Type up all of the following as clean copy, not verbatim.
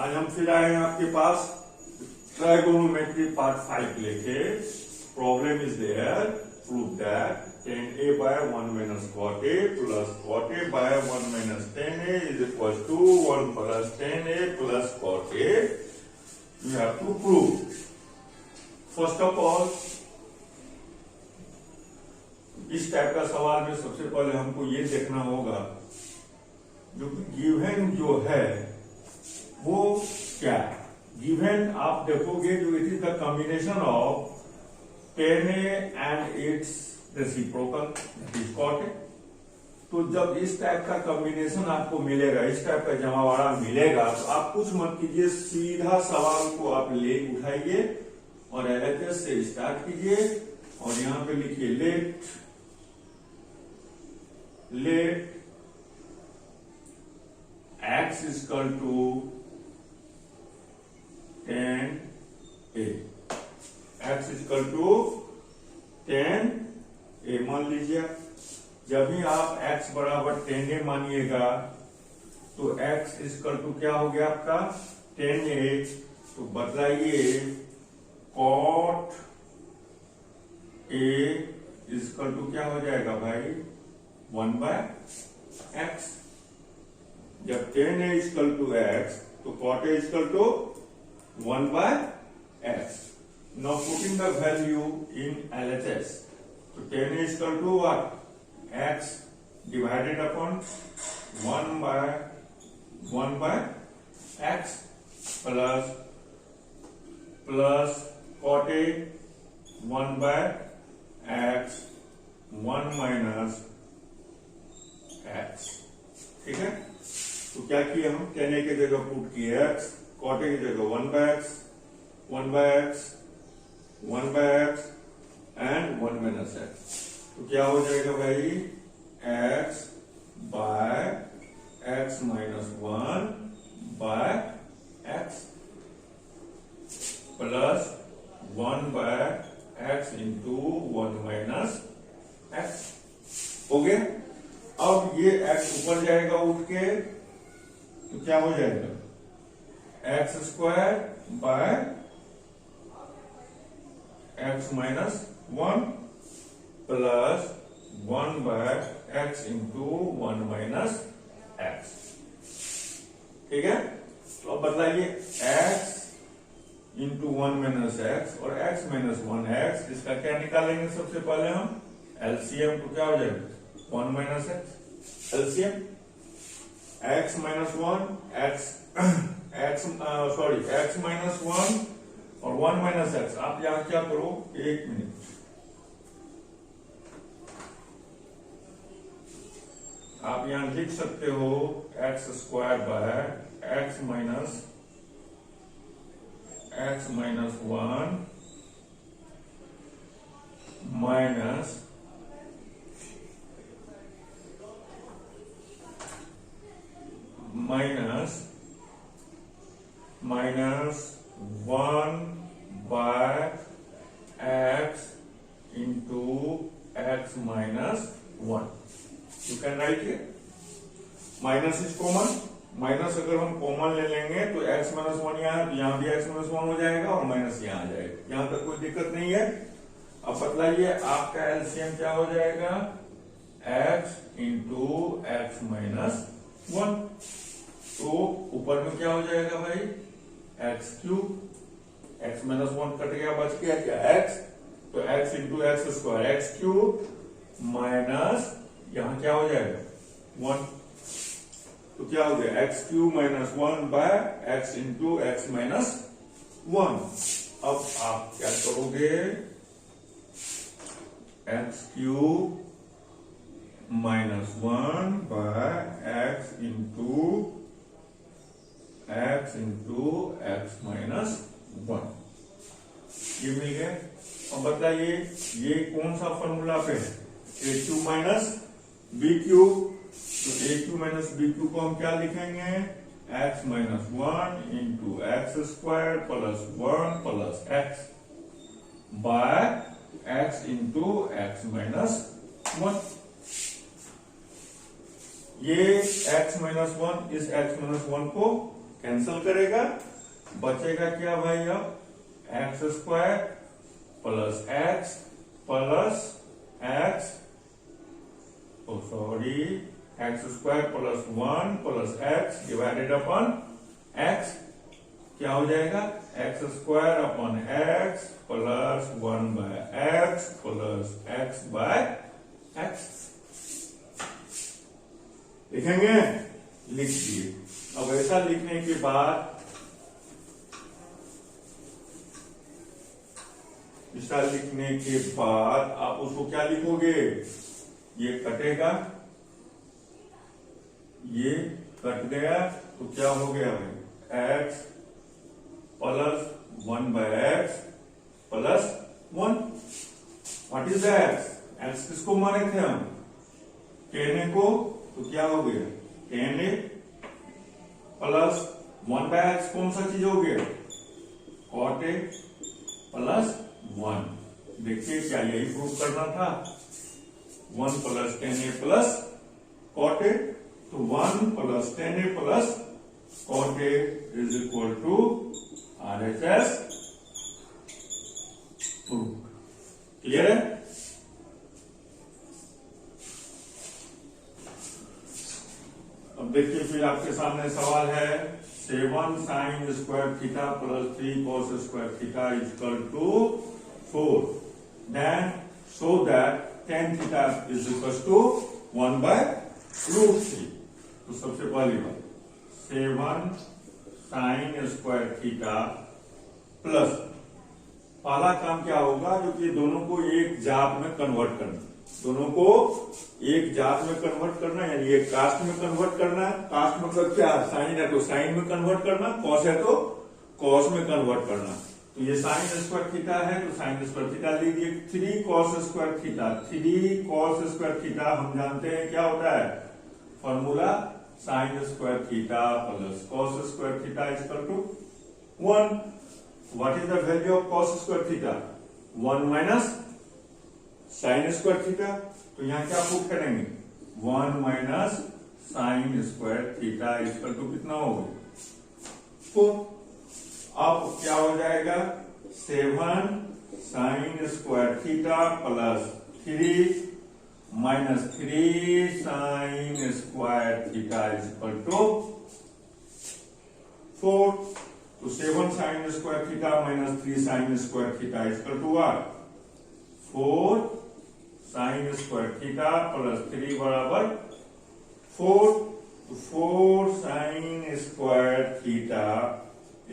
आज हम फिर आए हैं आपके पास ट्राइगोनोमेट्री पार्ट 5 लेके। Problem is there, prove that tan a by 1 minus cot a plus cot a by 1 minus tan a is equals to 1 plus tan a plus cot a. You have to prove. First of all, इस type का सवाल में सबसे पहले हमको ये देखना होगा जो गिवन जो है वो क्या है। गिवन आप देखोगे जो it is the combination of tan a and its reciprocal that is cot a। तो जब इस टाइप का कॉम्बिनेशन आपको मिलेगा, इस टाइप का जमावाड़ा मिलेगा, तो आप कुछ मत कीजिए, सीधा सवाल को आप ले उठाइए और LHS से स्टार्ट कीजिए और यहां पे लिखिए late x is equal to tan a, x is equal to tan a। मान लीजिए जब भी आप x बराबर tan a मानिएगा तो x is equal to क्या हो गया आपका tan a। तो बताइए cot a is equal to क्या हो जाएगा भाई 1 by x। जब tan a is equal to x तो cot a is equal to 1 by x। Now putting the value in LHS, so tan a is equal to what? X divided upon 1 by x plus cot a 1 by x 1 minus x। ठीक है, तो क्या किया हम, tan a की जगह put किए x, cot a की जगह 1 by x 1 by x 1 by x and 1 minus x। तो क्या हो जाएगा भाई x by x minus 1 by x plus 1 by x into 1 minus x। हो गया। अब ये x ऊपर जाएगा उठ के तो क्या हो जाएगा x square by x minus 1 plus 1 by x into 1 minus x। ठीक है, तो अब बताइए x इंटू 1 माइनस x और x माइनस 1x, इसका क्या निकालेंगे सबसे पहले हम एलसीएम। तो क्या हो जाएगा 1 minus x LCM, x minus 1 x minus 1 और 1 माइनस x। आप यहां क्या करो, एक मिनट, आप यहां लिख सकते हो x square by x minus 1 minus minus 1 by x into x minus 1। You can write here minus is common, minus अगर हम कॉमन ले लेंगे तो x माइनस 1 यहाँ, तो यहाँ भी x माइनस 1 हो जाएगा और माइनस यहाँ आ जाएगा। यहाँ तक कोई दिक्कत नहीं है। अब बतलाइए आपका एलसीएम क्या हो जाएगा x इंटू x माइनस 1। तो ऊपर में क्या हो जाएगा भाई x cube, x minus 1 cut गया, बच गया क्या x, तो x into X square x cube minus यहां क्या हो जाएगा 1। तो क्या हो गया x cube minus 1 by x into X minus 1। अब आप क्या करोगे x cube minus 1 by x into X minus 1, ये मिल गया। अब बताइए ये कौन सा फॉर्मूला पे है, A Q minus B Q. तो A Q minus B Q को हम क्या लिखेंगे X minus 1 into X square plus 1 plus X by X into X minus 1। ये x माइनस 1 इस x माइनस 1 को कैंसिल करेगा, बचेगा क्या भाई? अब X square plus X sorry X square plus 1 plus X divided upon X, क्या हो जाएगा? X square upon X plus 1 by X plus X by X. लिखेंगे? लिख दिए। अब ऐसा लिखने के बाद ऐसा लिखने के बाद आप उसको क्या लिखोगे? ये कटेगा, ये कट गया तो क्या हो गया भाई? X plus 1 by X plus 1। What is X? X किसको माने थे हम? कहने को, तो क्या हो गया? कहने प्लस 1 बाय एक्स कौन सा चीज हो गया? Cot A plus 1। देखिए क्या यही प्रूव करना था? 1 plus tan a plus cot a, तो 1 plus tan a plus cot a is equal to RHS prove. Clear है? अब देखिए फिर आपके सामने सवाल है 7 sin square theta plus 3 cos square theta is equal to 4, then show that tan theta is equals to 1 by root 3। तो सबसे पहली बात 7 sin स्क्वायर थीटा प्लस, पहला काम क्या होगा? जो कि दोनों को एक जात में कन्वर्ट करना, दोनों को एक जात में कन्वर्ट करना, यानी एक कास्ट में कन्वर्ट करना। कास्ट मतलब क्या? साइन है तो साइन में कन्वर्ट करना, कॉस है तो कॉस में कन्वर्ट करना। तो ये साइन स्क्वायर थीटा है तो साइन स्क्वायर थीटा लीजिए। 3 cos square theta, 3 cos square theta हम जानते हैं क्या होता है? Formula sine square theta plus cos square theta is equal to 1। What is the value of cos square theta? 1 minus sine square theta. तो यहां क्या प्रूव करेंगे? 1 minus sine square theta is equal to कितना होगा? 4। अब क्या हो जाएगा? 7 sine square theta plus 3 minus 3 sine square theta is equal to 4। तो 7 sine square theta minus 3 sine square theta is equal to what? 4 sine square theta plus 3 बराबर 4। तो 4 sine square theta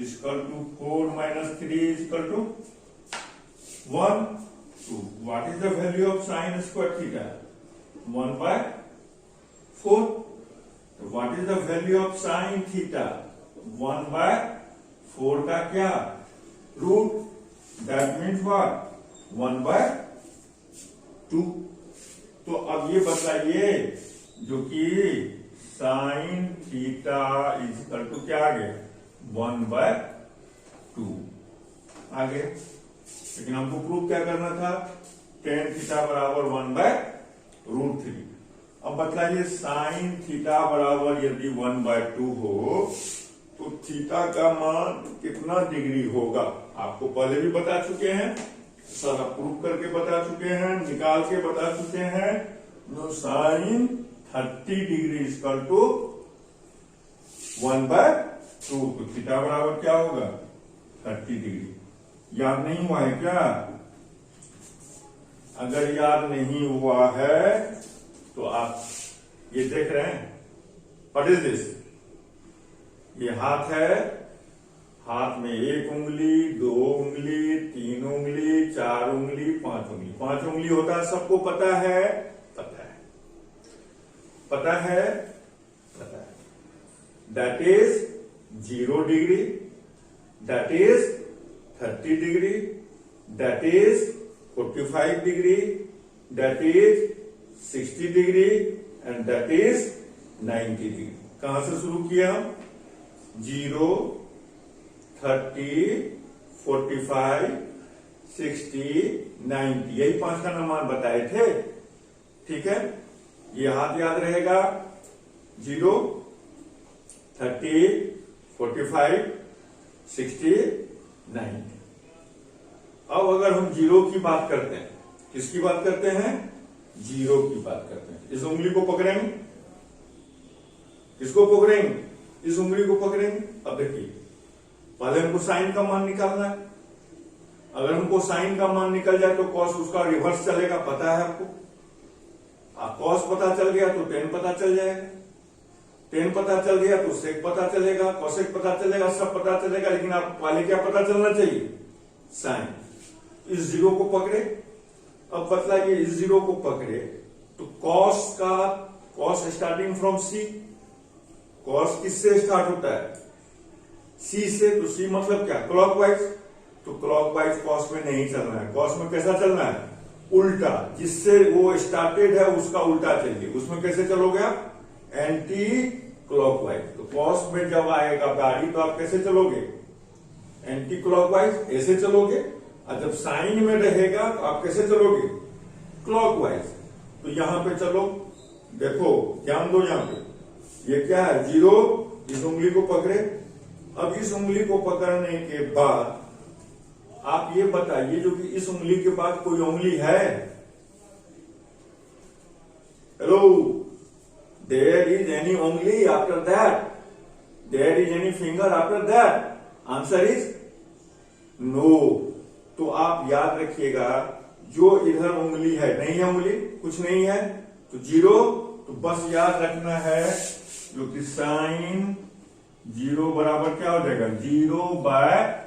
equal to 4 minus 3 equal to 1। तो what is the value of sine square theta? 1 by 4। तो what is the value of sine theta? 1 by 4 का क्या? Root. That means what? 1 by 2। तो अब ये बताइए जो कि sine theta is equal to क्या आ गया? 1 बाय 2 आगे। लेकिन हमको प्रूव क्या करना था? tan थीटा बराबर 1 बाय रूट 3। अब बताइए साइन थीटा बराबर यदि 1 बाय 2 हो तो थीटा का मान कितना डिग्री होगा? आपको पहले भी बता चुके हैं, सारा प्रूव करके बता चुके हैं, निकाल के बता चुके हैं। Sine 30 degree equal to 1 by 2। तो थीटा बराबर क्या होगा? 30 डिग्री। याद नहीं हुआ है क्या? अगर याद नहीं हुआ है तो आप ये देख रहे हैं, व्हाट इज दिस? ये हाथ है, हाथ में 1 उंगली, 2 उंगली, 3 उंगली, 4 उंगली, 5 उंगली। 5 उंगली होता है, सबको पता है? पता है, पता है, पता है। That is 0 degree, that is 30 degree, that is 45 degree, that is 60 degree and that is 90 degree. कहां से शुरू किया? 0, 30, 45, 60, 90, यही 5 का अनुमान बताए थे। ठीक है, ये हाथ याद रहेगा। 0, 30, 45, 60, 90। अब अगर हम जीरो की बात करते हैं, किसकी बात करते हैं? जीरो की बात करते हैं। इस उंगली को पकड़ेंगे, किसको पकड़ेंगे? इस उंगली को पकड़ेंगे। अब देखिए, पहले हमको साइन का मान निकालना है। अगर हमको साइन का मान निकल जाए तो कॉस उसका रिवर्स चलेगा, पता है आपको। कॉस पता चल गया तो टेन पता चल जाएगा, टेन पता चल गया तो सेक पता चलेगा, कॉसेक पता चलेगा, सब पता चलेगा। लेकिन आप पहले क्या पता चलना चाहिए? साइन। इस जीरो को पकड़े। अब बतलाइए, इस जीरो को पकड़े तो cos starting from C, cos किससे स्टार्ट होता है? सी से। तो सी मतलब क्या? क्लॉकवाइज। तो क्लॉकवाइज कॉस में नहीं चलना है। कॉस में कैसा चलना है? उल्टा। जिससे वो स्टार्टेड है उसका उल्टा चलिए। उसमें कैसे चलोगे आप? Anti clockwise. तो कॉस में जब आएगा गाड़ी तो आप कैसे चलोगे? एंटी क्लॉकवाइज, ऐसे चलोगे। और जब साइन में रहेगा तो आप कैसे चलोगे? क्लॉकवाइज। तो यहां पे चलो, देखो ध्यान दो, यहां पे ये क्या है? जीरो। इस उंगली को पकड़े। अब इस उंगली को पकड़ने के बाद आप ये बताइए, जो कि इस उंगली के बाद कोई उंगली है? हेलो, देयर इज एनी उंगली after that? There is any finger after that? Answer is no. तो आप याद रखिएगा, जो इधर उंगली है, नहीं है उंगली, कुछ नहीं है, तो जीरो। तो बस याद रखना है, जो कि साइन जीरो बराबर क्या हो जाएगा? 0/2।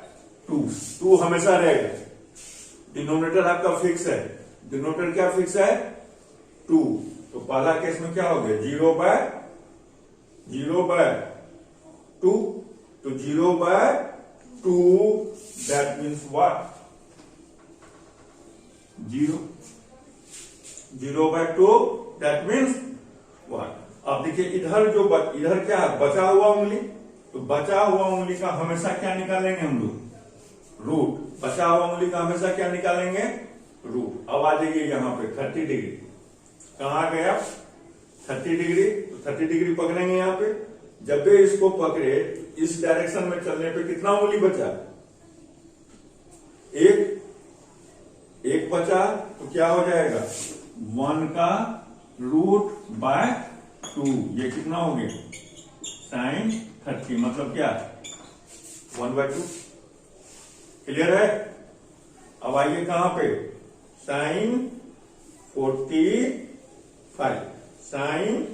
2 हमेशा रहेगा। डिनोमिनेटर आपका फिक्स है। डिनोमिनेटर क्या फिक्स है? 2। तो पहला केस में क्या हो गया? 0/2। तो 0/2 that means what? 0। 0/2 that means what? अब देखिए, इधर क्या है? बचा हुआ उंगली। तो बचा हुआ उंगली का हमेशा क्या निकालेंगे हम लोग? रूट। बचा हुआ उंगली का हमेशा क्या निकालेंगे? रूट। अब आ जाइए यहां पे 30 डिग्री। कहां गए आप? 30 डिग्री। तो 30 डिग्री पकड़ेंगे यहां पे। जब भी इसको पकड़े, इस डायरेक्शन में चलने पे कितना उंगली बचा? एक बचा। तो क्या हो जाएगा? 1 का √2। ये कितना हो गया? साइन 30। मतलब क्या? 1/2। क्लियर है? अब आइए कहां पे? साइन 45। साइन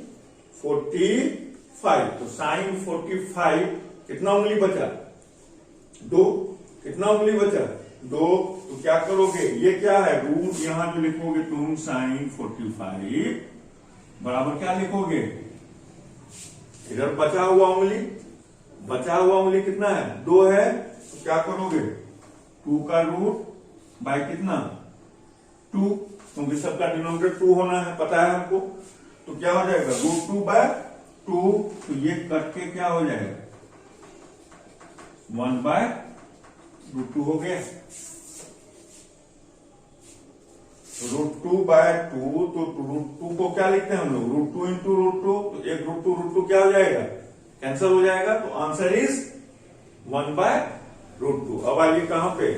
45। तो साइन 45 कितना उंगली बचा? 2। कितना उंगली बचा? 2। तो क्या करोगे? ये क्या है? रूट। यहां जो लिखोगे तुम साइन 45 बराबर क्या लिखोगे? इधर बचा हुआ उंगली कितना है? 2 है। तो क्या करोगे? 2 का रूट बाय कितना? 2। क्योंकि सबका डिनोमिनेटर 2 होना है, पता है हमको। तो क्या हो जाएगा? √2/2। तो ये कट के क्या हो जाएगा? 1/√2 हो गया। √2/2। तो √2 को क्या लिखते हैं हम लोग? √2 इंटू √2। तो एक √2 क्या हो जाएगा? कैंसिल हो जाएगा। तो आंसर इज 1/√2। अब आइए कहां पे?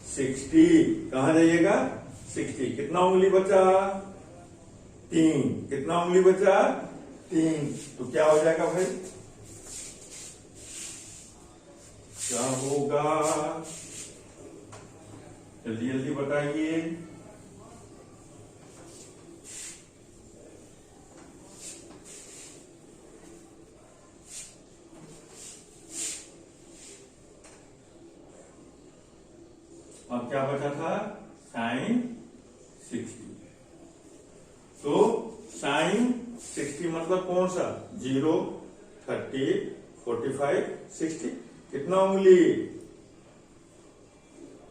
60। कहां जाइएगा? 60। कितना उंगली बचा? 3। कितना उंगली बचा? 3। तो क्या हो जाएगा भाई? क्या होगा? जल्दी जल्दी बताइए। अब क्या बचा था? साइन 60। तो साइन 60 मतलब कौन सा? 0, 30, 45, 60। कितना उंगली?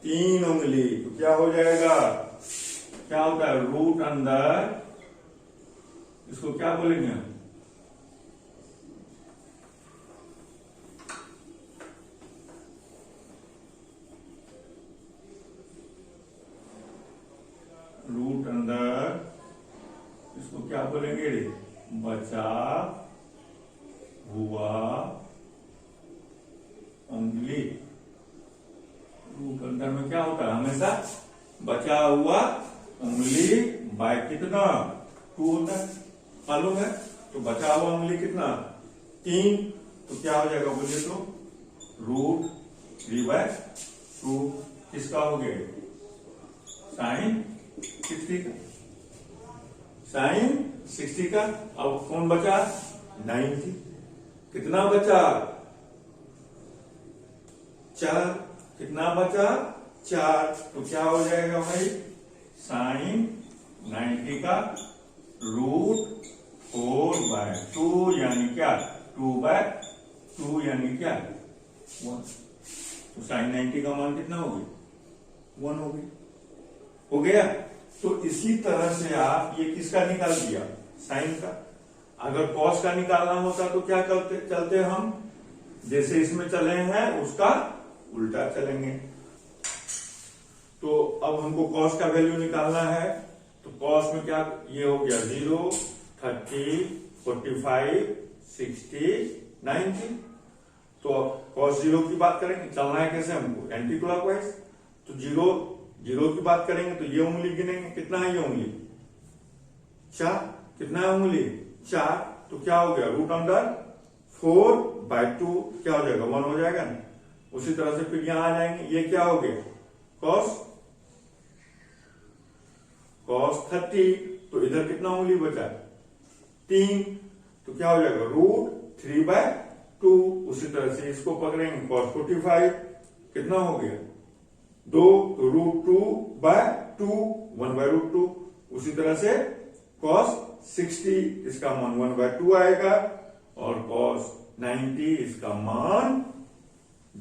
3 उंगली। तो क्या हो जाएगा? क्या होता है? रूट अंदर, इसको क्या बोलेंगे? रूट अंदर, इसको क्या बोलेंगे? बचा हुआ उंगली। रूट अंडर में क्या होता है हमेशा बचा हुआ उंगली बाय कितना 2 होता है, मालूम है। तो बचा हुआ उंगली कितना 3, तो क्या हो जाएगा बोलिए तो √3/2 किसका हो गया sin 60 का, sin 60 का। अब कौन बचा 90, कितना बचा 4, कितना बचा 4, तो क्या हो जाएगा भाई sin 90 का √4/2 यानी क्या 2/2 यानी क्या 1। तो sin 90 का मान कितना हो गया 1 हो गया। तो इसी तरह से आप ये किसका निकाल दिया साइन का। अगर कॉस का निकालना होता तो क्या चलते हम, जैसे इसमें चले हैं उसका उल्टा चलेंगे। तो अब हमको कॉस का वैल्यू निकालना है, तो कॉस में क्या ये हो गया 0, 30, 45, 60, 90। तो कॉस 0 की बात करेंगे, चलना है कैसे हमको एंटी क्लॉकवाइज। तो 0 की बात करेंगे तो ये उंगली गिनेंगे, कितना है ये उंगली 4, कितना है उंगली 4, तो क्या हो गया √4/2 क्या हो जाएगा 1 हो जाएगा ना। उसी तरह से फिर यहां आ जाएंगे, ये क्या हो गया cos 30, तो इधर कितना उंगली बचा 3, तो क्या हो जाएगा √3/2। उसी तरह से इसको पकड़ेंगे cos 45 कितना हो गया 2, तो √2/2 1/√2। उसी तरह से cos 60 इसका मान 1/2 आएगा और cos 90 इसका मान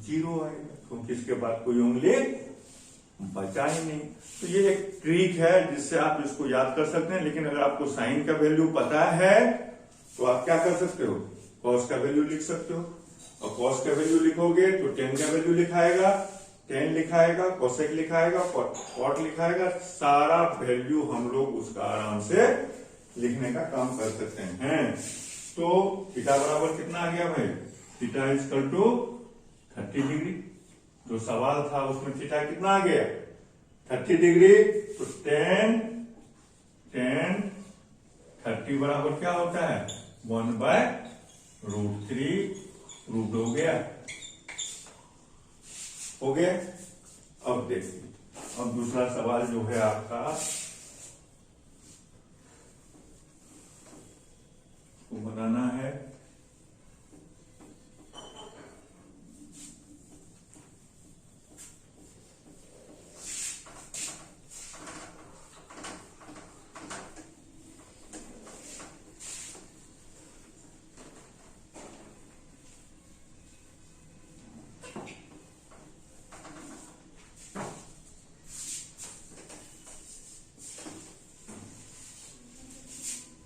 0 आएगा, क्योंकि इसके बाद कोई उंगली बचा ही नहीं। तो ये एक ट्रिक है जिससे आप इसको याद कर सकते हैं। लेकिन अगर आपको साइन का वैल्यू पता है तो आप क्या कर सकते हो cos का वैल्यू लिख सकते हो, और cos का वैल्यू लिखोगे तो tan का वैल्यू लिखाएगा, tan लिखाएगा, cosec लिखाएगा, cot लिखाएगा, सारा वैल्यू हम लोग उसका आराम से लिखने का काम कर सकते हैं। तो थीटा बराबर कितना आ गया भाई, थीटा इक्वल टू 30 डिग्री। जो सवाल था उसमें थीटा कितना आ गया 30 डिग्री। तो tan 30 बराबर क्या होता है 1/√3, रूट हो गया। अब देखिए, अब दूसरा सवाल जो है आपका वो बनाना है।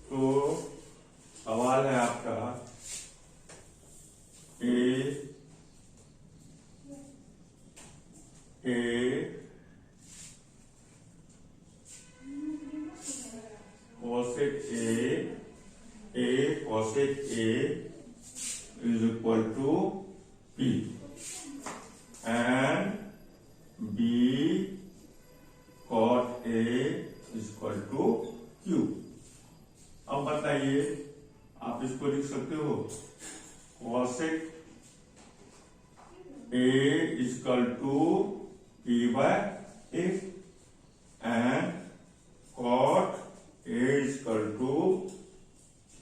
तो सवाल है आपका cosec A is equal to P and B cot A is equal to Q। अब बताइए, आप इसको लिख सकते हो cosec A is equal to P/A and cot A is equal to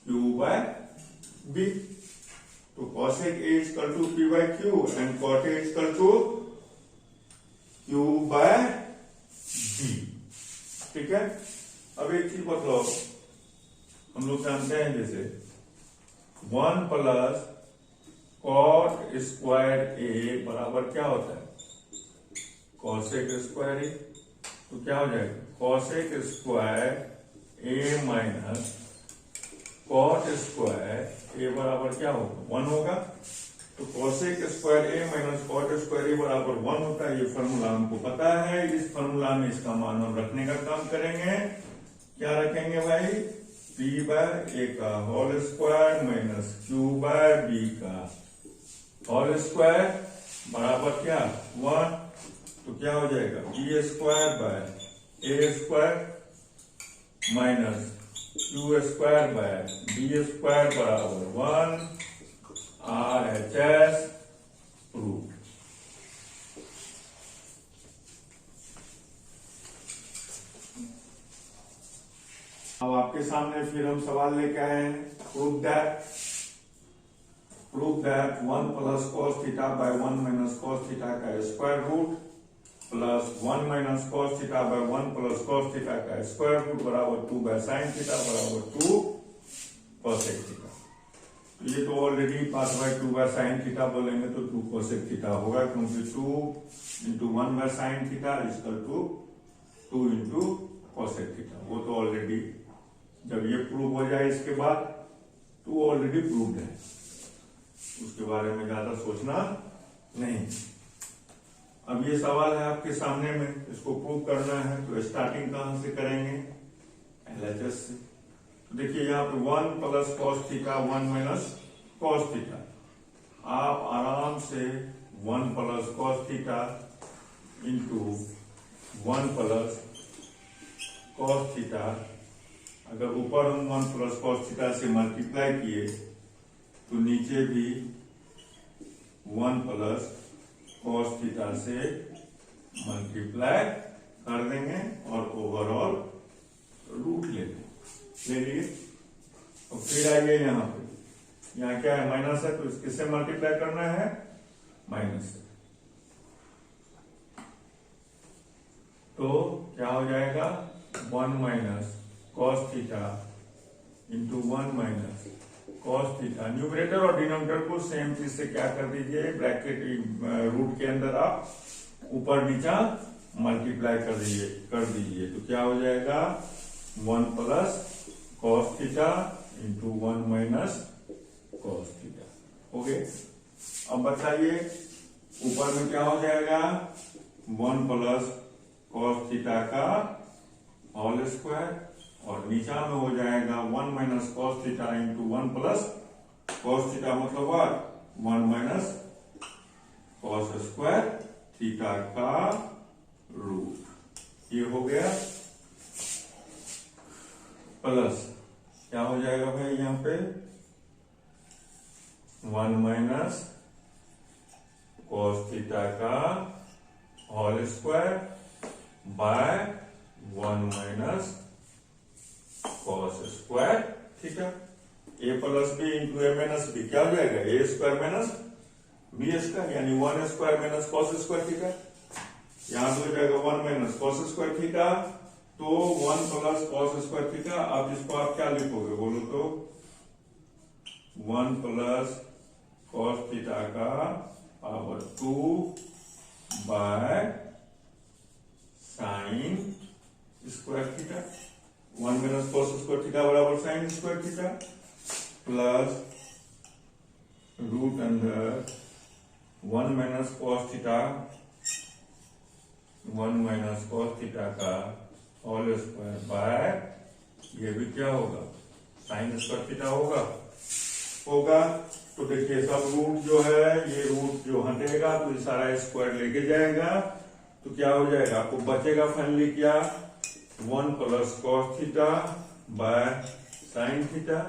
Q/B। तो cosec A is equal to P/Q and cot A is equal to Q/B। ठीक है। अब एक चीज बताओ, हम लोग जानते हैं जैसे 1 + cot स्क्वायर A बराबर क्या होता है cosec स्क्वायर A। तो क्या हो जाएगा cosec square A minus cot square A बराबर क्या होगा 1 होगा। तो cosec square A minus cot square A बराबर 1 होता है। ये फॉर्मूला हमको पता है। इस फॉर्मूला में इसका मान हम रखने का काम करेंगे। क्या रखेंगे भाई P/A का होल स्क्वायर माइनस Q/B का होल स्क्वायर बराबर क्या 1, तो क्या हो जाएगा B square by A square minus Q square by B square बराबर 1 RHS प्रूफ। अब आपके सामने फिर हम सवाल लेके आए हैं proof that 1 plus cos theta by 1 minus cos theta का square root plus 1 minus cos theta by 1 plus cos theta का स्क्वायर रूट बराबर 2 बाय साइन थीटा बराबर 2 कोसेक थीटा। तो ये तो already pass by 2 by sine theta बोलेंगे तो 2 cosec theta होगा, क्योंकि 2 into 1 by sine theta equal to 2 into cosec theta. वो तो ऑलरेडी जब ये प्रूव हो जाए इसके बाद तो वो ऑलरेडी प्रूव्ड है, उसके बारे में ज्यादा सोचना नहीं। अब ये सवाल है आपके सामने में, इसको प्रूव करना है तो स्टार्टिंग कहां से करेंगे LHS से। तो देखिए यहाँ पे 1 plus cos theta 1 minus cos theta, आप आराम से 1 plus cos theta into 1 plus cos theta, अगर ऊपर हम 1 प्लस कॉस थीटा से मल्टीप्लाई किए तो नीचे भी 1 प्लस कॉस थीटा से मल्टीप्लाई कर देंगे और ओवरऑल रूट ले लिए। तो फिर आइए यहाँ पे, यहाँ क्या है माइनस है तो किससे मल्टीप्लाई करना है माइनस से, तो क्या हो जाएगा 1 minus cos theta into 1 minus cos theta. Numerator और डिनोमिनेटर को सेम चीज से क्या कर दीजिए, ब्रैकेट रूट के अंदर आप ऊपर नीचा मल्टीप्लाई कर दीजिए तो क्या हो जाएगा 1 plus cos theta into 1 minus cos theta. हो गए। अब बताइए ऊपर में क्या हो जाएगा 1 प्लस कॉस थीटा का होल स्क्वायर और नीचा में हो जाएगा 1 minus cos theta into 1 plus cos theta, मतलब 1 माइनस कॉस स्क्वायर थीटा का रूट। ये हो गया प्लस क्या हो जाएगा भाई यहाँ पे 1 माइनस कॉस थीटा का whole square by 1 minus cos square theta. A plus B into A minus B क्या हो जाएगा A square minus B square, यानी 1 square minus cos square theta. यहां पे हो जाएगा 1 माइनस कॉस स्क्वायर थीटा, तो 1 प्लस कॉस स्क्वायर थीटा। अब इसको आप क्या लिखोगे बोलो तो 1 प्लस कॉस थीटा का power 2 by sine square theta. 1 minus cos square theta बराबर sine square theta plus root under 1 minus cos theta 1 minus cos theta का होल स्क्वायर बाय ये भी क्या होगा साइन स्क्वायर थीटा होगा। तो देखिए सब रूट जो है ये रूट जो हटेगा तो ये सारा स्क्वायर लेके जाएगा तो क्या हो जाएगा आपको बचेगा फाइनली क्या 1 plus cos theta bye sine theta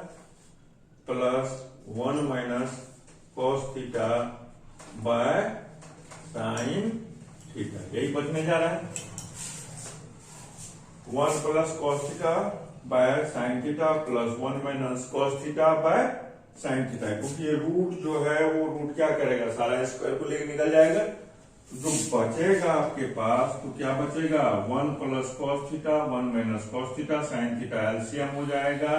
plus 1 minus cos theta bye sine theta, यही बचने जा रहा है 1 plus cos theta bye sine theta plus 1 minus cos theta bye sine theta. क्योंकि ये रूट जो है वो रूट क्या करेगा सारा स्क्वायर को लेकर निकल जाएगा, जो बचेगा आपके पास तो क्या बचेगा 1 plus cos theta 1 minus cos theta sine theta LCM हो जाएगा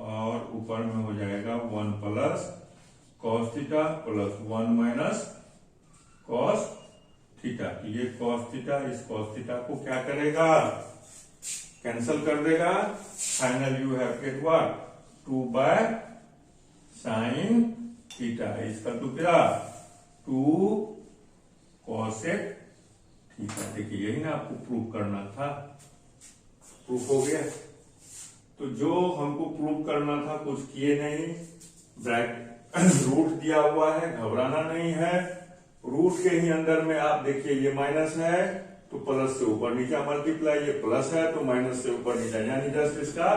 और ऊपर में हो जाएगा 1 plus cos theta plus 1 minus cos theta. ये कॉस थीटा इस कॉस थीटा को क्या करेगा कैंसिल कर देगा। Final you have get what 2 by sine theta इसका तो क्या 2 कॉसेक थीटा। देखिए यही ना आपको प्रूव करना था, प्रूफ हो गया। तो जो हमको प्रूव करना था कुछ किए नहीं, रूट दिया हुआ है, घबराना नहीं है। रूट के ही अंदर में आप देखिए ये माइनस है तो प्लस से ऊपर नीचा मल्टीप्लाई, ये प्लस है तो माइनस से ऊपर नीचा, यानी जस्ट इसका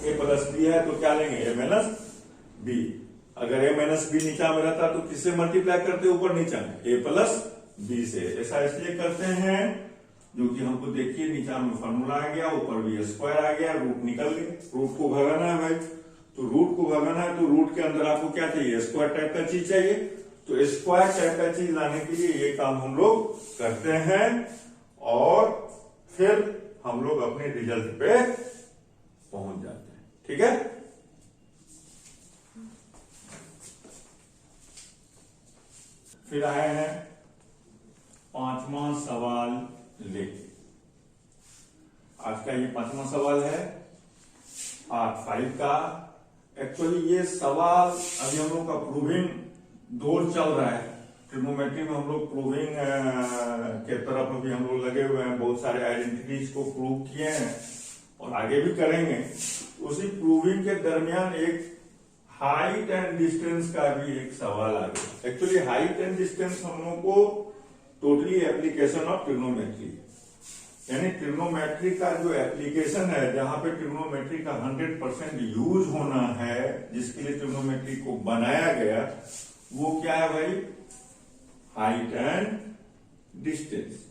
ए प्लस बी है तो क्या लेंगे ए माइनस बी। अगर ए माइनस बी नीचा में रहता तो किससे मल्टीप्लाई करते ऊपर नीचा में, ए प्लस बी से। ऐसा इसलिए करते हैं जो कि हमको देखिए नीचा में फॉर्मूला आ गया, ऊपर भी स्क्वायर आ गया, रूट निकल गए। रूट को भगाना है भाई, तो रूट को भगाना है तो रूट के अंदर आपको क्या चाहिए, स्क्वायर टाइप का चीज चाहिए। तो स्क्वायर टाइप का चीज लाने के लिए ये काम हम लोग करते हैं और फिर हम लोग अपने रिजल्ट पे पहुंच जाते हैं। ठीक है, फिर आए हैं पांचवा सवाल लेके। आज का ये पांचवा सवाल है पार्ट 5 का। एक्चुअली ये सवाल अभी हम लोग का प्रूविंग दौर चल रहा है। ट्रिग्नोमेट्री में हम लोग प्रूविंग के तरफ अभी हम लोग लगे हुए हैं, बहुत सारे आइडेंटिटीज को प्रूव किए हैं और आगे भी करेंगे। उसी प्रूविंग के दरमियान एक हाइट एंड डिस्टेंस का भी एक सवाल आ गया। एक्चुअली हाइट एंड डिस्टेंस हम लोग को टोटली एप्लीकेशन ऑफ ट्रिग्नोमेट्री, यानी ट्रिग्नोमेट्री का जो एप्लीकेशन है, जहां पे ट्रिग्नोमेट्री का 100% यूज होना है, जिसके लिए ट्रिग्नोमेट्री को बनाया गया, वो क्या है भाई, height and distance.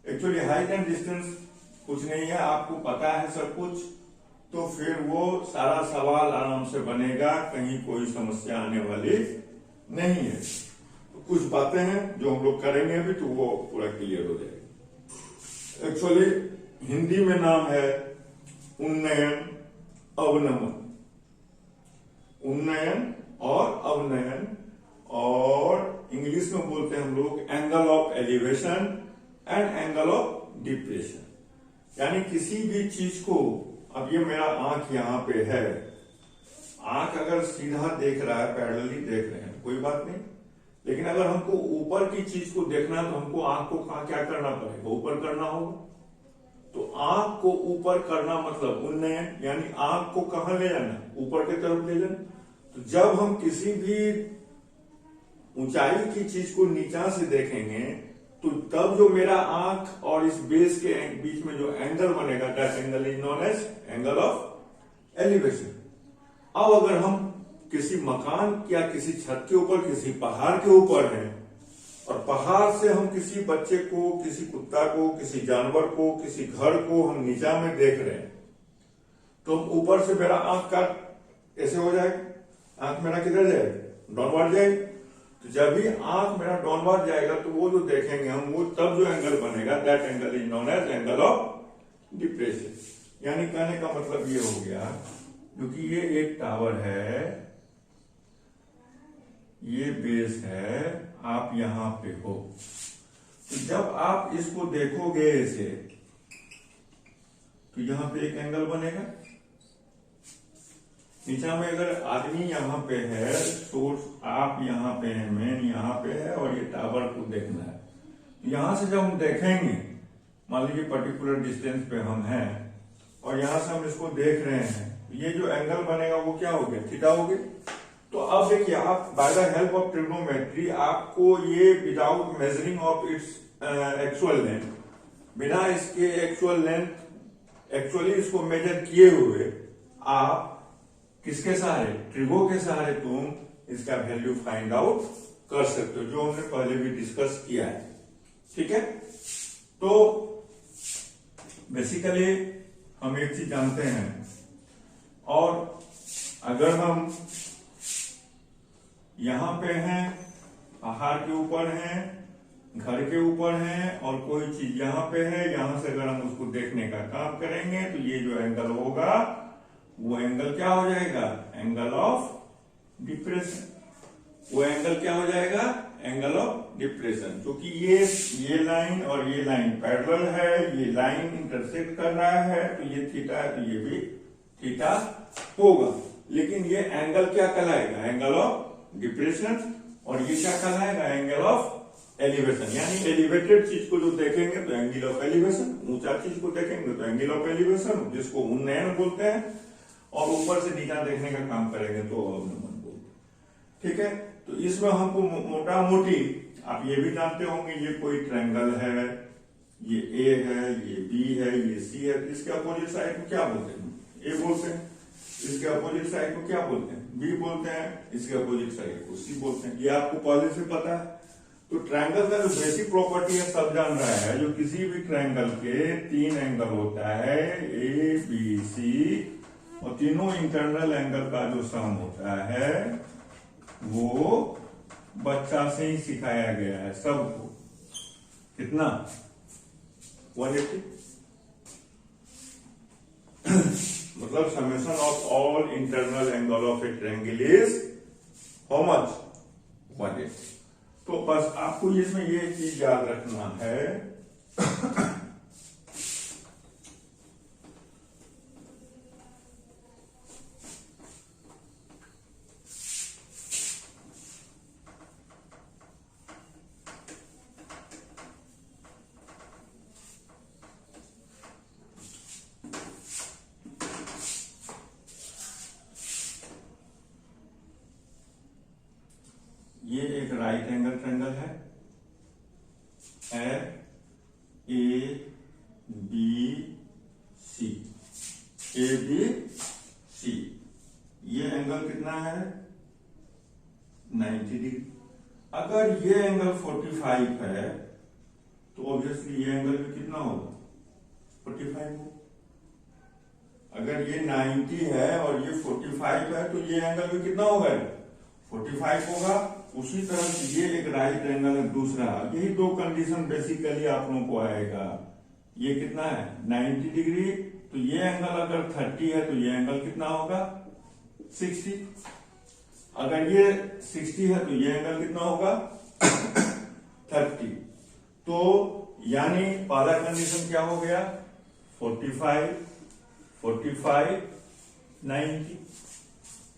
Actually height and distance कुछ नहीं है, आपको पता है सब कुछ, तो फिर वो सारा सवाल आराम से बनेगा, कहीं कोई समस्या आने वाली नहीं है। तो कुछ बातें हैं जो हम लोग करेंगे अभी, तो वो पूरा क्लियर हो जाएगा। एक्चुअली हिंदी में नाम है उन्नयन अवनमन, उन्नयन और अवनयन, और इंग्लिश में बोलते हैं हम लोग angle of elevation and angle of depression. यानी किसी भी चीज को, अब ये मेरा आंख यहाँ पे है, आंख अगर सीधा देख रहा है, पैरेलली देख रहे हैं तो कोई बात नहीं, लेकिन अगर हमको ऊपर की चीज को देखना है तो हमको आंख को क्या करना पड़ेगा, ऊपर करना होगा। तो आंख को ऊपर करना मतलब उन्नयन, यानी आंख को कहां ले जाना, ऊपर की तरफ ले जाना। तो जब हम किसी भी ऊंचाई की चीज को नीचा से देखेंगे तो तब जो मेरा आंख और इस बेस के बीच में जो एंगल बनेगा, that angle is known as angle of elevation. अब अगर हम किसी मकान या किसी छत के ऊपर, किसी पहाड़ के ऊपर हैं, और पहाड़ से हम किसी बच्चे को, किसी कुत्ता को, किसी जानवर को, किसी घर को हम नीचा में देख रहे हैं, तो हम ऊपर से मेरा आंख का ऐसे हो जाएगा, आंख मेरा किधर जाएगा, डाउनवर्ड जाएगा। तो जब भी आंख मेरा डाउनवर्ड जाएगा तो वो जो देखेंगे हम, वो तब जो एंगल बनेगा, that angle is known as angle of depression. यानी कहने का मतलब ये हो गया, क्योंकि ये एक टावर है, ये बेस है, आप यहां पे हो, तो जब आप इसको देखोगे ऐसे, तो यहां पे एक एंगल बनेगा। नीचा में अगर आदमी यहां पे है, सोर्स आप यहां पे है, मेन यहां पे है, और ये टावर को देखना है। यहां से जब हम देखेंगे, मान लीजिए पर्टिकुलर डिस्टेंस पे हम हैं और यहां से हम इसको देख रहे हैं, ये जो एंगल बनेगा वो क्या हो गया, थीटा हो गया। तो अब देखिए, आप by the help of trigonometry आपको ये without measuring of its actual length, बिना इसके एक्चुअल लेंथ, एक्चुअली इसको मेजर किए हुए, आप किसके सहारे, ट्रिगो के सहारे तुम इसका वैल्यू फाइंड आउट कर सकते हो, जो हमने पहले भी डिस्कस किया है। ठीक है, तो बेसिकली हम एक चीज जानते हैं, और अगर हम यहां पे हैं, पहाड़ के ऊपर हैं, घर के ऊपर हैं, और कोई चीज यहां पे है, यहां से अगर हम उसको देखने का काम करेंगे तो ये जो एंगल होगा वो एंगल क्या हो जाएगा, एंगल ऑफ डिप्रेशन। वो एंगल क्या हो जाएगा, एंगल ऑफ डिप्रेशन। क्योंकि ये लाइन और ये लाइन पैरेलल है, ये लाइन इंटरसेक्ट कर रहा है, तो ये थीटा है, तो ये भी थीटा होगा। लेकिन ये एंगल क्या कहलाएगा, एंगल ऑफ डिप्रेशन, और ये क्या कहलाएगा, एंगल ऑफ एलिवेशन। यानी एलिवेटेड चीज को जो देखेंगे तो एंगल ऑफ एलिवेशन, ऊंचा चीज को देखेंगे तो एंगल ऑफ एलिवेशन, जिसको उन्नयन बोलते हैं, और ऊपर से नीचा देखने का काम करेंगे तो अवनमन बोलते हैं। ठीक है, तो इसमें हमको मोटा मोटी आप ये भी जानते होंगे, ये कोई ट्रायंगल है, ये ए है, ये बी है, ये सी है, तो इसके अपोजिट साइड को क्या बोलते हैं? ए बोलते हैं। इसके अपोजिट साइड को क्या बोलते हैं? बी बोलते हैं। इसके अपोजिट साइड को सी बोलते हैं। ये आपको पहले से पता है। तो ट्रायंगल का जो बेसिक प्रॉपर्टी है सब जान रहा है, जो किसी भी ट्रायंगल के 3 एंगल होता है, ए बी सी, और तीनों इंटरनल एंगल का जो सम होता है वो बच्चा से ही सिखाया गया है सबको। कितना? 180। मतलब summation of all internal angle of A triangle is how much? 180। तो बस आपको इसमें ये चीज याद रखना है ये एक राइट एंगल ट्रायंगल है, F A B C, A B C. ये एंगल कितना है? 90 डिग्री। अगर ये एंगल 45 है तो ऑब्वियसली ये एंगल भी कितना होगा? 45 होगा। अगर ये 90 है और ये 45 है तो ये एंगल भी कितना होगा? 45 होगा। उसी तरह से ये एक राइट एंगल है दूसरा, यही दो कंडीशन बेसिकली आप लोगों को आएगा। ये कितना है? 90 डिग्री। तो ये एंगल अगर 30 है तो ये एंगल कितना होगा? 60। अगर ये 60 है तो ये एंगल कितना होगा? 30। तो यानी पहला कंडीशन क्या हो गया? 45, 45, 90,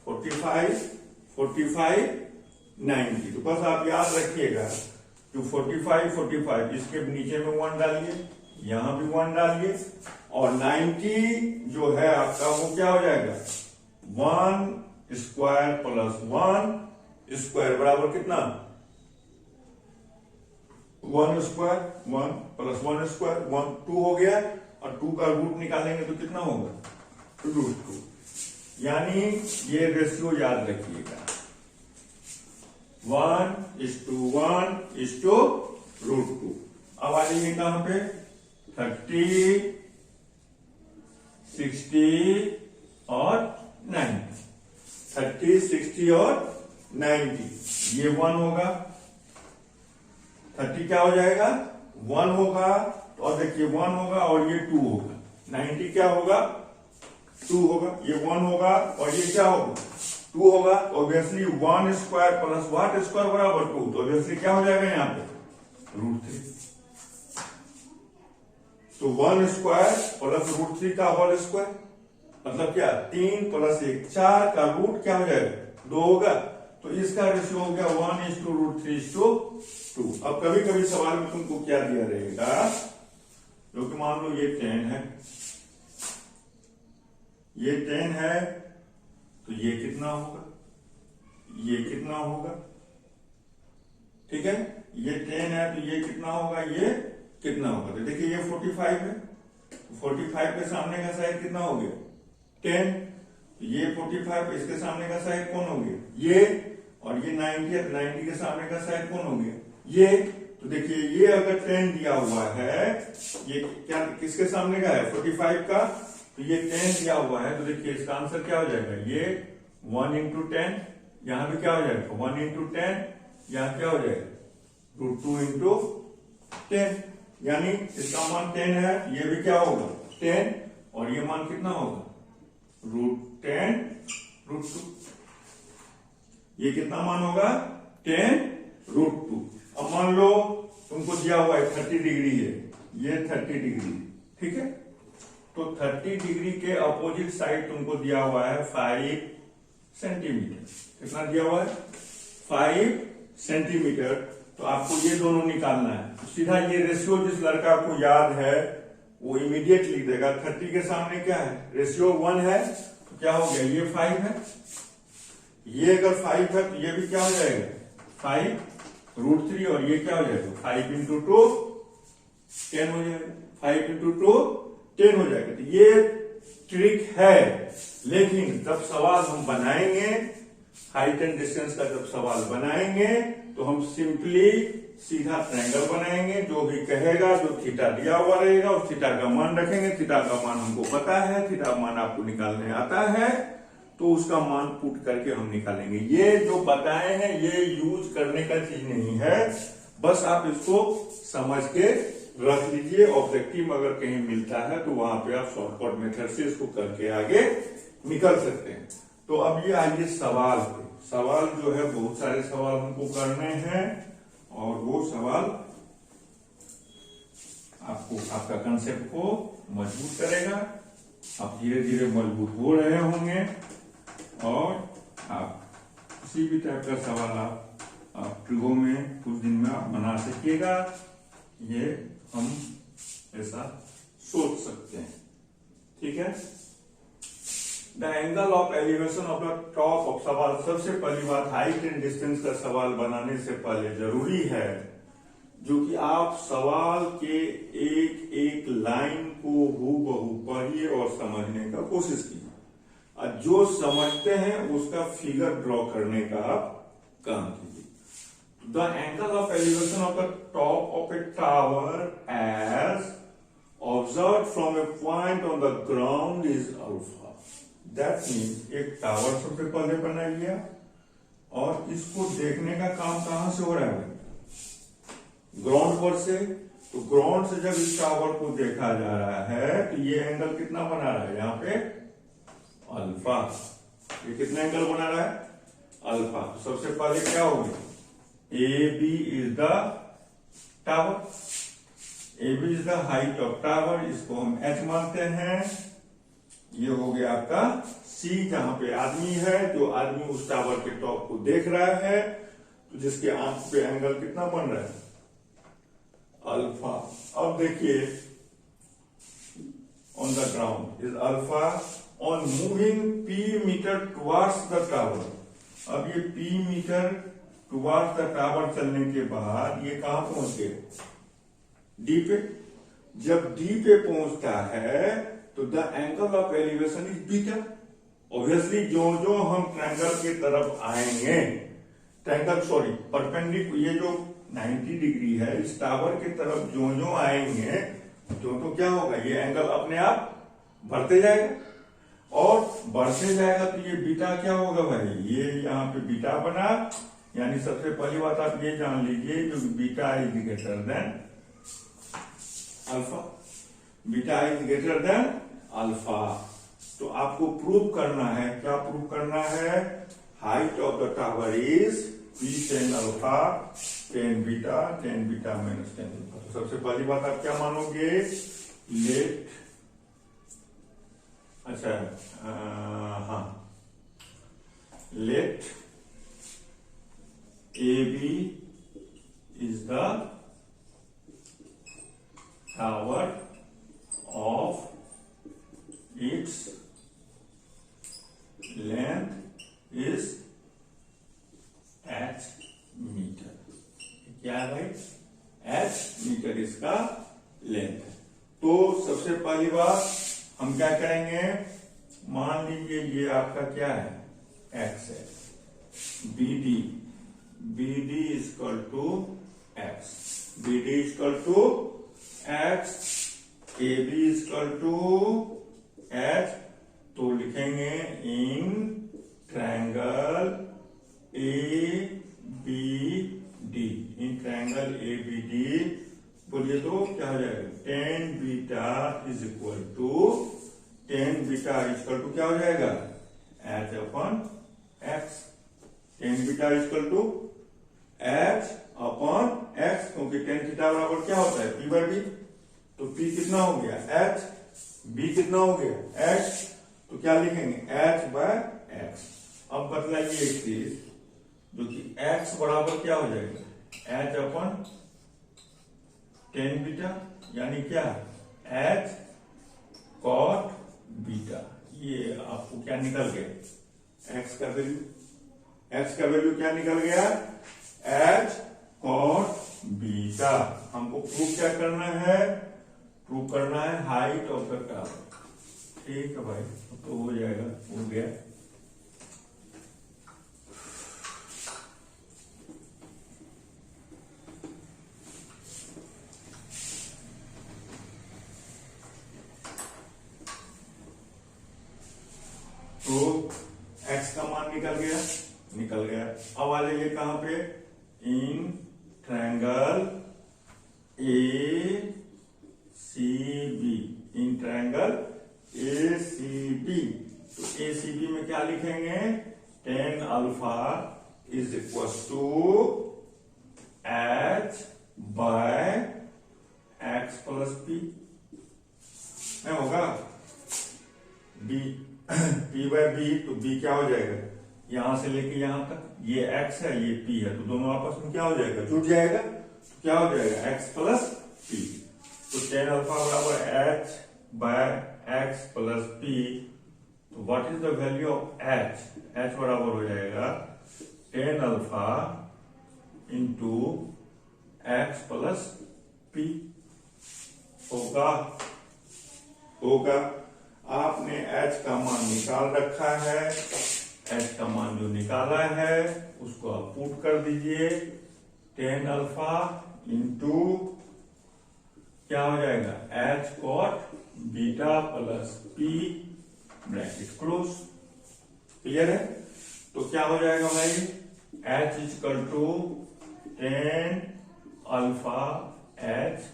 45, 45, 90। तो बस आप याद रखिएगा कि 45, 45 इसके नीचे में 1 डालिए, यहां भी 1 डालिए, और 90 जो है आपका वो क्या हो जाएगा? 1 स्क्वायर प्लस 1 स्क्वायर बराबर कितना? 1 स्क्वायर, 1 प्लस 1 स्क्वायर, 1 2 हो गया, और 2 का रूट निकालेंगे तो कितना होगा? √2। यानी ये रेशियो याद रखिएगा, 1:1:√2। अब आ जाइए कहां पे? 30, 60 और 90। 30, 60 और 90, ये 1 होगा। 30 क्या हो जाएगा? 1 होगा। और देखिए 1 होगा और ये 2 होगा। 90 क्या होगा? 2 होगा। ये 1 होगा और ये क्या होगा? 2 होगा। Obviously 1 square plus what square बराबर 2। तो ऑब्वियसली क्या हो जाएगा यहाँ पे? √3। तो 1 स्क्वायर प्लस √3 का होल स्क्वायर मतलब क्या? 3 प्लस 1 4 का रूट क्या हो जाएगा? 2 होगा। तो इसका रेशियो हो गया 1:√3:2। अब कभी कभी सवाल में तुमको क्या दिया रहेगा, जो कि मान लो ये 10 है, ये 10 है, तो ये कितना होगा? ये कितना होगा? ठीक है, ये 10 है तो ये कितना होगा? ये कितना होगा? तो देखिए ये 45 है, 45 के सामने का साइड कितना हो गया? 10। तो ये 45, इसके सामने का साइड कौन हो गया? ये। और ये 90 है, 90 के सामने का साइड कौन हो गया? ये। तो देखिए ये अगर 10 दिया हुआ है, ये क्या किसके सामने का है? 45 का। तो ये 10 दिया हुआ है, तो देखिए इसका आंसर क्या हो जाएगा? ये 1 × 10, यहां भी क्या हो जाएगा? 1 × 10, यहां क्या हो जाएगा? √2 × 10। यानी इसका मान 10 है, ये भी क्या होगा? 10, और ये मान कितना होगा? √10 √2। ये कितना मान होगा? 10 √2। अब मान लो तुमको दिया हुआ है 30 डिग्री है, ये 30 डिग्री, ठीक है। तो 30 डिग्री के अपोजिट साइड तुमको दिया हुआ है 5 सेंटीमीटर। कितना दिया हुआ है? 5 सेंटीमीटर। तो आपको ये दोनों निकालना है। तो सीधा ये रेशियो जिस लड़का को याद है वो इमीडिएट लिख देगा। 30 के सामने क्या है? रेशियो 1 है, तो क्या हो गया? ये 5 है, ये अगर 5 है तो ये भी क्या हो जाएगा 5√3, और ये क्या हो जाएगा 5 इंटू 2 10 हो जाएगा, 5 इंटू 2 10 हो जाएगा। तो ये ट्रिक है, लेकिन जब सवाल हम बनाएंगे, हाइट एंड डिस्टेंस का जब सवाल बनाएंगे तो हम सिंपली सीधा ट्रायंगल बनाएंगे। जो भी कहेगा, जो थीटा दिया हुआ रहेगा उस थीटा का मान रखेंगे। थीटा का मान हमको पता है, थीटा मान आपको निकालने आता है, तो उसका मान पुट करके हम निकालेंगे। ये जो बताए हैं ये यूज करने का चीज नहीं है, बस आप इसको समझ के रख लीजिए। ऑब्जेक्टिव अगर कहीं मिलता है तो वहां पे आप शॉर्टकट मेथड से इसको करके आगे निकल सकते हैं। तो अब ये आइए सवाल पे। सवाल जो है बहुत सारे सवाल हमको करने हैं, और वो सवाल आपको आपका कंसेप्ट को मजबूत करेगा। आप धीरे धीरे मजबूत हो रहे होंगे, और आप किसी भी टाइप का सवाल आप ट्रिगो में कुछ दिन में आप बना सकिएगा। ये हम ऐसा सोच सकते हैं, ठीक है। The angle of elevation of the top of सवाल। सबसे पहली बात, हाइट एंड डिस्टेंस का सवाल बनाने से पहले जरूरी है जो कि आप सवाल के एक एक लाइन को हूबहू पढ़िए और समझने का कोशिश कीजिए, और जो समझते हैं उसका फिगर ड्रॉ करने का आप काम कीजिए। The angle of elevation of the top of a tower as observe from a point on the ground is alpha. दैट मीन्स एक टावर सबसे पहले बना लिया, और इसको देखने का काम कहां से हो रहा है, ग्राउंड पर से। तो ग्राउंड से जब इस टावर को देखा जा रहा है तो ये एंगल कितना बना रहा है, यहाँ पे अल्फा। ये कितना एंगल बना रहा है, अल्फा। तो सबसे पहले क्या होगा, A B is the tower, A B is the height of tower, इसको हम एच मानते हैं। ये हो गया आपका सी, जहां पे आदमी है, जो आदमी उस टावर के टॉप को देख रहा है, तो जिसके आंख पे एंगल कितना बन रहा है, अल्फा। अब देखिए, on the ground is alpha, on moving P meter towards the tower. अब ये P meter towards the tower चलने के बाद ये कहां पहुंच गए, डी पे। जब डी पे पहुंचता है तो the angle of elevation is beta. Obviously जो जो हम ट्रायंगल की तरफ आएंगे, परपेंडिकुलर, ये जो 90 डिग्री है इस टावर की तरफ जो जो आएंगे तो क्या होगा, ये एंगल अपने आप बढ़ते जाएगा, और बढ़ते जाएगा तो ये बीटा क्या होगा भाई, ये यहाँ पे बीटा बना। यानी सबसे पहली बात आप ये जान लीजिए, जो beta is greater than alpha, beta is greater than alpha. तो आपको प्रूव करना है, क्या प्रूव करना है, height of the tower is P tan alpha tan beta minus tan alpha. तो सबसे पहली बात आप क्या मानोगे, लेट, अच्छा हाँ, let A B is the tower of its length is h मीटर। क्या है भाई, h मीटर इसका लेंथ। तो सबसे पहली बात हम क्या करेंगे, मान लीजिए ये आपका क्या है, x है, BD equal to x, BD equal to x, AB equal to H। तो लिखेंगे in triangle ABD, in triangle ABD बोलिए तो क्या हो जाएगा, tan beta is equal to, tan beta equal to क्या हो जाएगा, H upon X। Tan beta equal to H upon X, क्योंकि टेन थीटा बराबर क्या होता है, P बाय B। तो P कितना हो गया H, B कितना हो गया H, तो क्या लिखेंगे H बाय X। अब बतलाइए एक चीज, जो कि X बराबर क्या हो जाएगा, H अपॉन टेन बीटा, यानी क्या H कॉट बीटा। ये आपको क्या निकल गया, X का वैल्यू। एक्स का वैल्यू क्या निकल गया, एच कॉट बीटा। हमको प्रूव क्या करना है, प्रूव करना है हाइट ऑफ द टावर। ठीक है भाई, तो हो जाएगा, हो गया। तो x का मान निकल गया, निकल गया। अब आ जाइए कहां पे, in triangle A C B, in triangle A C B. तो ए सी बी में क्या लिखेंगे, tan alpha is equal to H by X plus P, होगा बी, पी बाय बी। तो बी क्या हो जाएगा, यहां से लेके यहां तक, ये x है ये p है, तो दोनों आपस में क्या हो जाएगा, जुड़ जाएगा। तो क्या हो जाएगा, x प्लस p। तो tan अल्फा बराबर h by x plus p। तो what is the value of h, h बराबर हो जाएगा tan alpha into x plus p। होगा, होगा। आपने h का मान निकाल रखा है, h का मान जो निकाला है उसको आप पुट कर दीजिए, tan अल्फा इंटू क्या हो जाएगा, h cot beta plus p, bracket close. Clear है। तो क्या हो जाएगा भाई, h equal to tan alpha h,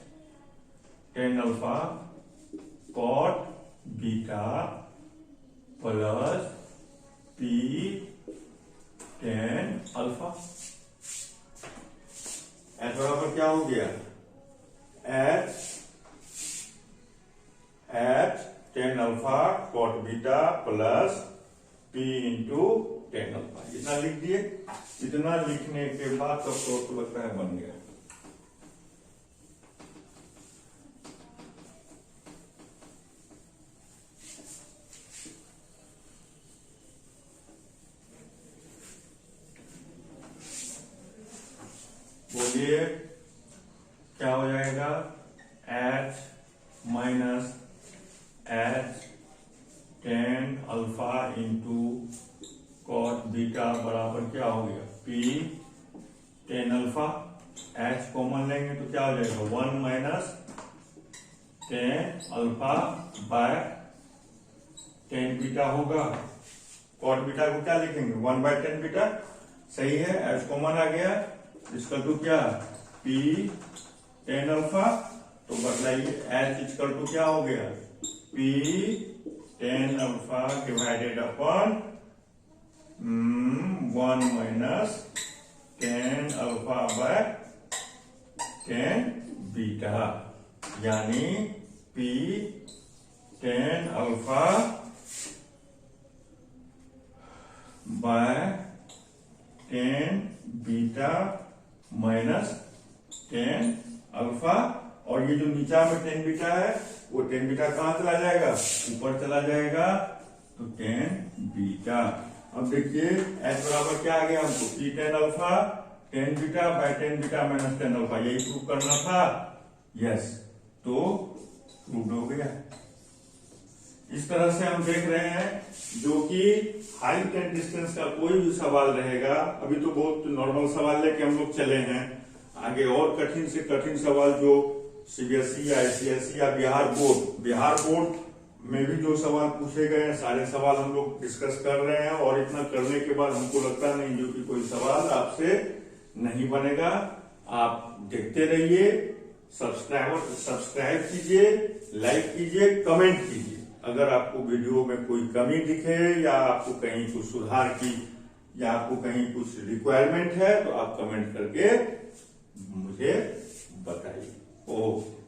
tan alpha cot beta plus p tan alpha. h बराबर क्या हो गया, h tan alpha cot beta plus p into tan alpha. इतना लिख दिए। इतना लिखने के बाद तो आपको लगता है बन गया। बोलिए क्या हो जाएगा, h minus h tan alpha into cot beta बराबर क्या हो गया, p tan alpha. h common लेंगे तो क्या हो जाएगा, 1 minus tan alpha by tan beta होगा। कॉट बीटा को क्या लिखेंगे, 1 बाय tan बीटा। सही है, h कॉमन आ गया, इसका टू क्या, p tan अल्फा। तो बदलाइए, h इक्वल टू क्या हो गया, p tan alpha divided upon 1 minus tan alpha by tan beta, यानी p tan alpha by tan beta minus tan alpha. और ये जो नीचा में tan बीटा है वो tan बीटा कहां चला जाएगा, ऊपर चला जाएगा, तो tan बीटा। अब देखिए h बराबर क्या आ गया हमको, p tan alpha tan beta by tan beta minus tan alpha, यही प्रूव करना था। यस, तो प्रूव हो गया। इस तरह से हम देख रहे हैं, जो कि हाइट एंड डिस्टेंस का कोई भी सवाल रहेगा, अभी तो बहुत नॉर्मल सवाल लेके हम लोग चले हैं, आगे और कठिन से कठिन सवाल जो सीबीएसई या आईसीएसई या बिहार बोर्ड में भी जो सवाल पूछे गए हैं, सारे सवाल हम लोग डिस्कस कर रहे हैं। और इतना करने के बाद हमको लगता नहीं जो कि कोई सवाल आपसे नहीं बनेगा। आप देखते रहिए, सब्सक्राइब कीजिए, लाइक कीजिए, कमेंट कीजिए। अगर आपको वीडियो में कोई कमी दिखे या आपको कहीं कुछ सुधार की या आपको कहीं कुछ रिक्वायरमेंट है तो आप कमेंट करके मुझे बताइए। ओके।